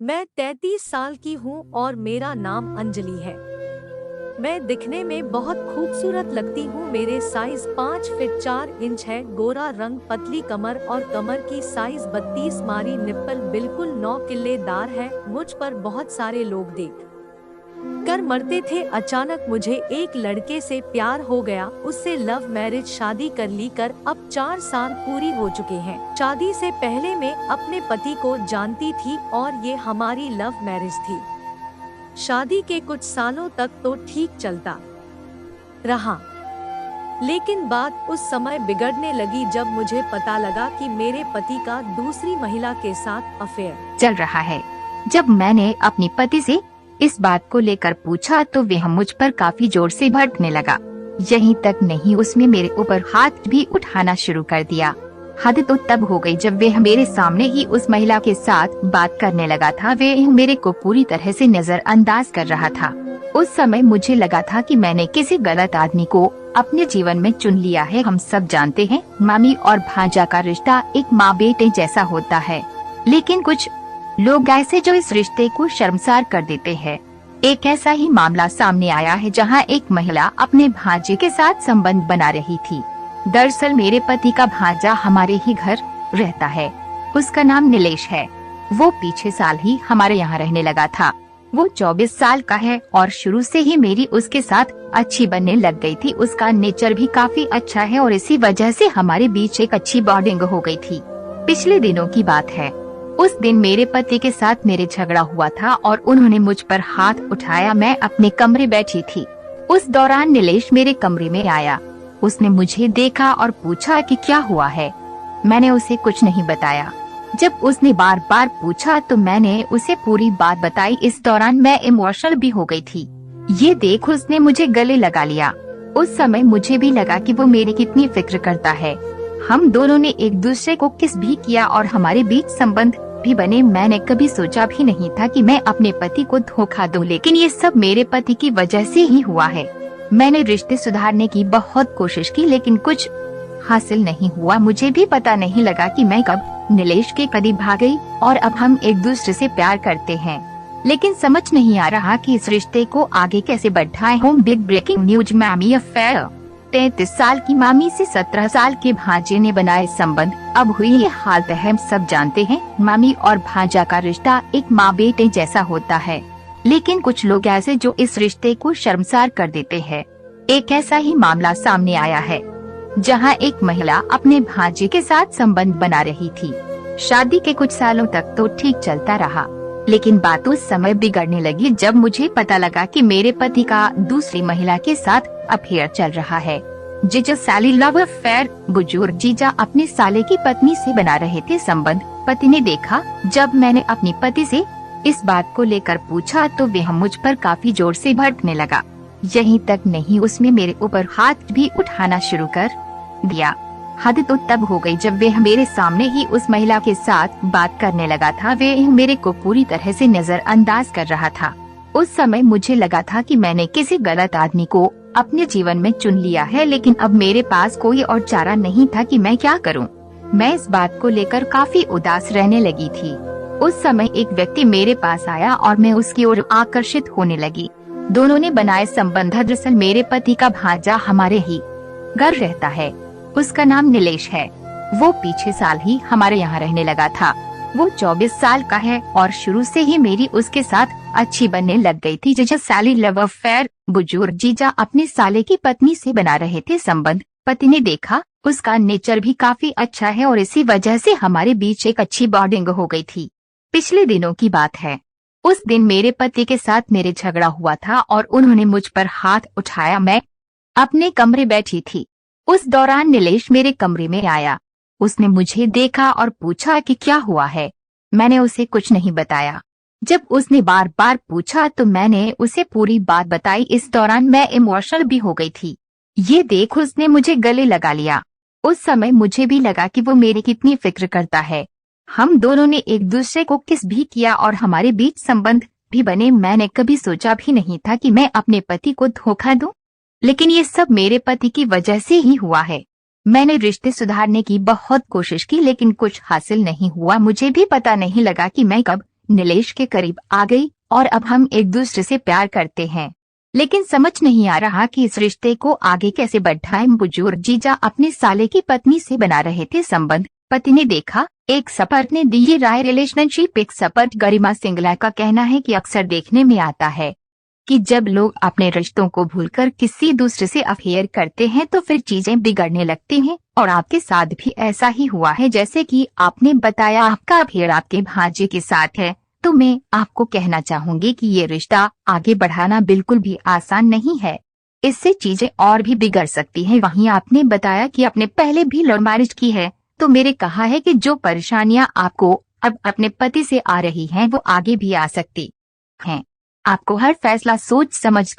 मैं 33 साल की हूँ और मेरा नाम अंजलि है। मैं दिखने में बहुत खूबसूरत लगती हूँ। मेरे साइज 5 फीट 4 इंच है। गोरा रंग, पतली कमर और कमर की साइज 32। मारी निप्पल बिल्कुल 9 किल्लेदार है। मुझ पर बहुत सारे लोग देख कर मरते थे। अचानक मुझे एक लड़के से प्यार हो गया। उससे लव मैरिज शादी कर ली कर अब 4 साल पूरी हो चुके हैं। शादी से पहले मैं अपने पति को जानती थी और ये हमारी लव मैरिज थी। शादी के कुछ सालों तक तो ठीक चलता रहा, लेकिन बात उस समय बिगड़ने लगी जब मुझे पता लगा कि मेरे पति का दूसरी महिला के साथ अफेयर चल रहा है। जब मैंने अपने पति से इस बात को लेकर पूछा तो वह मुझ पर काफी जोर से भड़कने लगा। यहीं तक नहीं, उसने मेरे ऊपर हाथ भी उठाना शुरू कर दिया। हद तो तब हो गई जब वह मेरे सामने ही उस महिला के साथ बात करने लगा था। वह मेरे को पूरी तरह से नजरअंदाज कर रहा था। उस समय मुझे लगा था कि मैंने किसी गलत आदमी को अपने जीवन में चुन लिया है। हम सब जानते हैं, मामी और भांजा का रिश्ता एक माँ बेटे जैसा होता है, लेकिन कुछ लोग ऐसे जो इस रिश्ते को शर्मसार कर देते हैं। एक ऐसा ही मामला सामने आया है जहां एक महिला अपने भांजे के साथ संबंध बना रही थी। दरअसल मेरे पति का भांजा हमारे ही घर रहता है। उसका नाम नीलेश है। वो पीछे साल ही हमारे यहाँ रहने लगा था। वो 24 साल का है और शुरू से ही मेरी उसके साथ अच्छी बनने लग गई थी। उसका नेचर भी काफी अच्छा है और इसी वजह से हमारे बीच एक अच्छी बॉन्डिंग हो गई थी। पिछले दिनों की बात है। उस दिन मेरे पति के साथ मेरे झगड़ा हुआ था और उन्होंने मुझ पर हाथ उठाया। मैं अपने कमरे बैठी थी। उस दौरान नीलेश मेरे कमरे में आया। उसने मुझे देखा और पूछा कि क्या हुआ है। मैंने उसे कुछ नहीं बताया। जब उसने बार बार पूछा तो मैंने उसे पूरी बात बताई। इस दौरान मैं इमोशनल भी हो गई थी। ये देख उसने मुझे गले लगा लिया। उस समय मुझे भी लगा कि वो मेरी कितनी फिक्र करता है। हम दोनों ने एक दूसरे को किस भी किया और हमारे बीच संबंध भी बने। मैंने कभी सोचा भी नहीं था कि मैं अपने पति को धोखा दूं, लेकिन ये सब मेरे पति की वजह से ही हुआ है। मैंने रिश्ते सुधारने की बहुत कोशिश की, लेकिन कुछ हासिल नहीं हुआ। मुझे भी पता नहीं लगा कि मैं कब नीलेश के करीब भाग गई और अब हम एक दूसरे से प्यार करते हैं, लेकिन समझ नहीं आ रहा कि इस रिश्ते को आगे कैसे बढ़ाएं। होम बिग ब्रेकिंग न्यूज, मामी अफेयर। 33 साल की मामी से 17 साल के भांजे ने बनाए संबंध। अब हुई ये हालत है। हम सब जानते हैं, मामी और भांजा का रिश्ता एक माँ बेटे जैसा होता है, लेकिन कुछ लोग ऐसे जो इस रिश्ते को शर्मसार कर देते हैं। एक ऐसा ही मामला सामने आया है जहां एक महिला अपने भांजे के साथ संबंध बना रही थी। शादी के कुछ सालों तक तो ठीक चलता रहा, लेकिन बात उस समय बिगड़ने लगी जब मुझे पता लगा कि मेरे पति का दूसरी महिला के साथ अफेयर चल रहा है। जीजा साली लव अफेयर। बुजुर्ग जीजा अपने साले की पत्नी से बना रहे थे संबंध। पति ने देखा। जब मैंने अपने पति से इस बात को लेकर पूछा तो वह मुझ पर काफी जोर से भड़कने लगा। यहीं तक नहीं, उसने मेरे ऊपर हाथ भी उठाना शुरू कर दिया। हद तो तब हो गई जब वह मेरे सामने ही उस महिला के साथ बात करने लगा था। वह मेरे को पूरी तरह से नजरअंदाज कर रहा था। उस समय मुझे लगा था कि मैंने किसी गलत आदमी को अपने जीवन में चुन लिया है, लेकिन अब मेरे पास कोई और चारा नहीं था कि मैं क्या करूं। मैं इस बात को लेकर काफी उदास रहने लगी थी। उस समय एक व्यक्ति मेरे पास आया और मैं उसकी ओर आकर्षित होने लगी। दोनों ने बनाए संबंध। दरअसल मेरे पति का भांजा हमारे ही घर रहता है। उसका नाम नीलेश है। वो पीछे साल ही हमारे यहाँ रहने लगा था। वो 24 साल का है और शुरू से ही मेरी उसके साथ अच्छी बनने लग गई थी। जीजा साली लव अफेयर। बुजुर्ग जीजा अपने साले की पत्नी से बना रहे थे संबंध। पति ने देखा। उसका नेचर भी काफी अच्छा है और इसी वजह से हमारे बीच एक अच्छी बॉन्डिंग हो गई थी। पिछले दिनों की बात है। उस दिन मेरे पति के साथ मेरे झगड़ा हुआ था और उन्होंने मुझ पर हाथ उठाया। मैं अपने कमरे बैठी थी। उस दौरान नीलेश मेरे कमरे में आया। उसने मुझे देखा और पूछा कि क्या हुआ है। मैंने उसे कुछ नहीं बताया। जब उसने बार बार पूछा तो मैंने उसे पूरी बात बताई। इस दौरान मैं इमोशनल भी हो गई थी। ये देख उसने मुझे गले लगा लिया। उस समय मुझे भी लगा कि वो मेरी कितनी फिक्र करता है। हम दोनों ने एक दूसरे को किस भी किया और हमारे बीच संबंध भी बने। मैंने कभी सोचा भी नहीं था कि मैं अपने पति को धोखा दूं, लेकिन ये सब मेरे पति की वजह से ही हुआ है। मैंने रिश्ते सुधारने की बहुत कोशिश की, लेकिन कुछ हासिल नहीं हुआ। मुझे भी पता नहीं लगा कि मैं कब नीलेश के करीब आ गई और अब हम एक दूसरे से प्यार करते हैं। लेकिन समझ नहीं आ रहा कि इस रिश्ते को आगे कैसे बढ़ाएं। बुजुर्ग जीजा अपने साले की पत्नी से बना रहे थे संबंध। पति ने देखा, एक एक्सपर्ट ने दी ये राय। रिलेशनशिप एक्सपर्ट गरिमा सिंगला का कहना है कि अक्सर देखने में आता है कि जब लोग अपने रिश्तों को भूलकर किसी दूसरे से अफेयर करते हैं तो फिर चीजें बिगड़ने लगती हैं। और आपके साथ भी ऐसा ही हुआ है। जैसे कि आपने बताया आपका अफेयर आपके भांजे के साथ है, तो मैं आपको कहना चाहूंगी कि ये रिश्ता आगे बढ़ाना बिल्कुल भी आसान नहीं है। इससे चीजें और भी बिगड़ सकती हैं। वहीं आपने बताया कि आपने पहले भी लव मैरिज की है, तो मेरे कहा है कि जो परेशानियां आपको अब अपने पति से आ रही हैं वो आगे भी आ सकती हैं। आपको हर फैसला सोच समझ